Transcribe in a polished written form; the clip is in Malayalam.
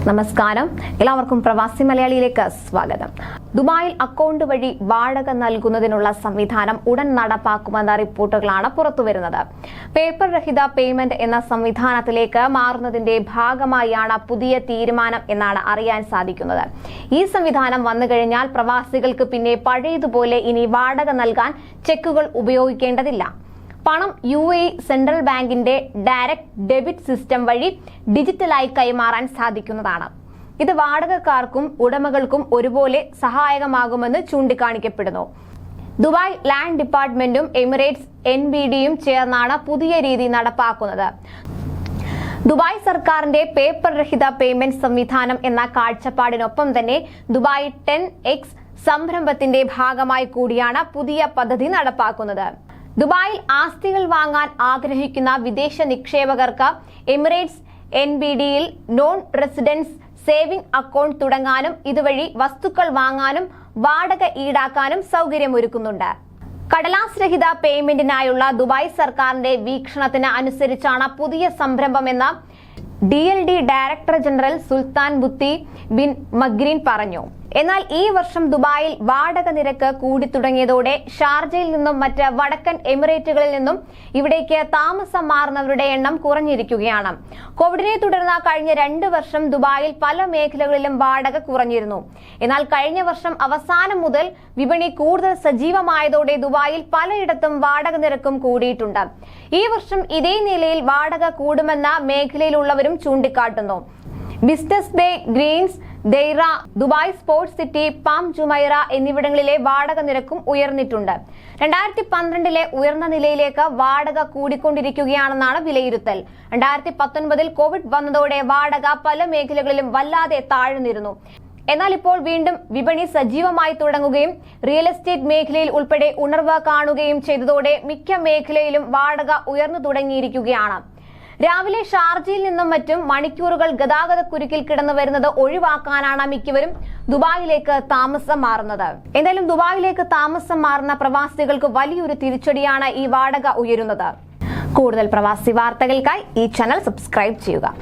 നമസ്കാരം, എല്ലാവർക്കും പ്രവാസി മലയാളിയിലേക്ക് സ്വാഗതം. ദുബായിൽ അക്കൗണ്ട് വഴി വാടക നൽകുന്നതിനുള്ള സംവിധാനം ഉടൻ നടപ്പാക്കുമെന്ന റിപ്പോർട്ടുകളാണ് പുറത്തുവരുന്നത്. പേപ്പർ രഹിത പേയ്മെന്റ് എന്ന സംവിധാനത്തിലേക്ക് മാറുന്നതിന്റെ ഭാഗമായാണ് പുതിയ തീരുമാനം എന്നാണ് അറിയാൻ സാധിക്കുന്നത്. ഈ സംവിധാനം വന്നുകഴിഞ്ഞാൽ പ്രവാസികൾക്ക് പിന്നെ പഴയതുപോലെ ഇനി വാടക നൽകാൻ ചെക്കുകൾ ഉപയോഗിക്കേണ്ടതില്ല. പണം UAE സെൻട്രൽ ബാങ്കിന്റെ ഡയറക്റ്റ് ഡെബിറ്റ് സിസ്റ്റം വഴി ഡിജിറ്റലായി കൈമാറാൻ സാധിക്കുന്നതാണ്. ഇത് വാടകക്കാർക്കും ഉടമകൾക്കും ഒരുപോലെ സഹായകമാകുമെന്ന് ചൂണ്ടിക്കാണിക്കപ്പെടുന്നു. ദുബായ് ലാൻഡ് ഡിപ്പാർട്ട്മെന്റും എമിറേറ്റ്സ് NBDയും ചേർന്നാണ് പുതിയ രീതി നടപ്പാക്കുന്നത്. ദുബായ് സർക്കാരിന്റെ പേപ്പർ രഹിത പേയ്മെന്റ് സംവിധാനം എന്ന കാഴ്ചപ്പാടിനൊപ്പം തന്നെ ദുബായ് 10X സംരംഭത്തിന്റെ ഭാഗമായി കൂടിയാണ് പുതിയ പദ്ധതി നടപ്പാക്കുന്നത്. ദുബായിൽ ആസ്തികൾ വാങ്ങാൻ ആഗ്രഹിക്കുന്ന വിദേശ നിക്ഷേപകർക്ക് എമിറേറ്റ്സ് NBDയിൽ നോൺ റെസിഡൻസ് സേവിംഗ് അക്കൗണ്ട് തുടങ്ങാനും ഇതുവഴി വസ്തുക്കൾ വാങ്ങാനും വാടക ഈടാക്കാനും സൗകര്യമൊരുക്കുന്നുണ്ട്. കടലാസ് രഹിത പേയ്മെന്റിനായുള്ള ദുബായ് സർക്കാരിന്റെ വീക്ഷണത്തിന് അനുസരിച്ചാണ് പുതിയ സംരംഭമെന്ന് DLD ഡയറക്ടർ ജനറൽ സുൽത്താൻ ബുത്തി ബിൻ മഗ്രീൻ പറഞ്ഞു. എന്നാൽ ഈ വർഷം ദുബായിൽ വാടക നിരക്ക് കൂടി തുടങ്ങിയതോടെ ഷാർജയിൽ നിന്നും മറ്റ് വടക്കൻ എമിറേറ്റുകളിൽ നിന്നും ഇവിടേക്ക് താമസം മാറുന്നവരുടെ എണ്ണം കുറഞ്ഞിരിക്കുകയാണ്. കോവിഡിനെ തുടർന്ന് കഴിഞ്ഞ 2 വർഷം ദുബായിൽ പല മേഖലകളിലും വാടക കുറഞ്ഞിരുന്നു. എന്നാൽ കഴിഞ്ഞ വർഷം അവസാനം മുതൽ വിപണി കൂടുതൽ സജീവമായതോടെ ദുബായിൽ പലയിടത്തും വാടക നിരക്കും കൂടിയിട്ടുണ്ട്. ഈ വർഷം ഇതേ നിലയിൽ വാടക കൂടുമെന്ന മേഖലയിലുള്ളവരും ചൂണ്ടിക്കാട്ടുന്നു. Business Bay, Greens, Deira, Dubai Sports City, Palm Jumeirah എന്നിവിടങ്ങളിലെ വാടക നിരക്കും ഉയർന്നിട്ടുണ്ട്. 2012 ഉയർന്ന നിലയിലേക്ക് വാടക കൂടിക്കൊണ്ടിരിക്കുകയാണെന്നാണ് വിലയിരുത്തൽ. 2019 കോവിഡ് വന്നതോടെ വാടക പല മേഖലകളിലും വല്ലാതെ താഴ്ന്നിരുന്നു. എന്നാൽ ഇപ്പോൾ വീണ്ടും വിപണി സജീവമായി തുടങ്ങുകയും റിയൽ എസ്റ്റേറ്റ് മേഖലയിൽ ഉൾപ്പെടെ ഉണർവ് കാണുകയും ചെയ്തതോടെ മിക്ക മേഖലയിലും വാടക ഉയർന്നു തുടങ്ങിയിരിക്കുകയാണ്. രാവിലെ ഷാർജയിൽ നിന്നും മറ്റും മണിക്കൂറുകൾ ഗതാഗതക്കുരുക്കിൽ കിടന്നു വരുന്നത് ഒഴിവാക്കാനാണ് മിക്കവരും ദുബായിലേക്ക് താമസം മാറുന്നത്. എന്തായാലും ദുബായിലേക്ക് താമസം മാറുന്ന പ്രവാസികൾക്ക് വലിയൊരു തിരിച്ചടിയാണ് ഈ വാടക ഉയരുന്നത്. കൂടുതൽ പ്രവാസി വാർത്തകൾക്കായി ഈ ചാനൽ സബ്സ്ക്രൈബ് ചെയ്യുക.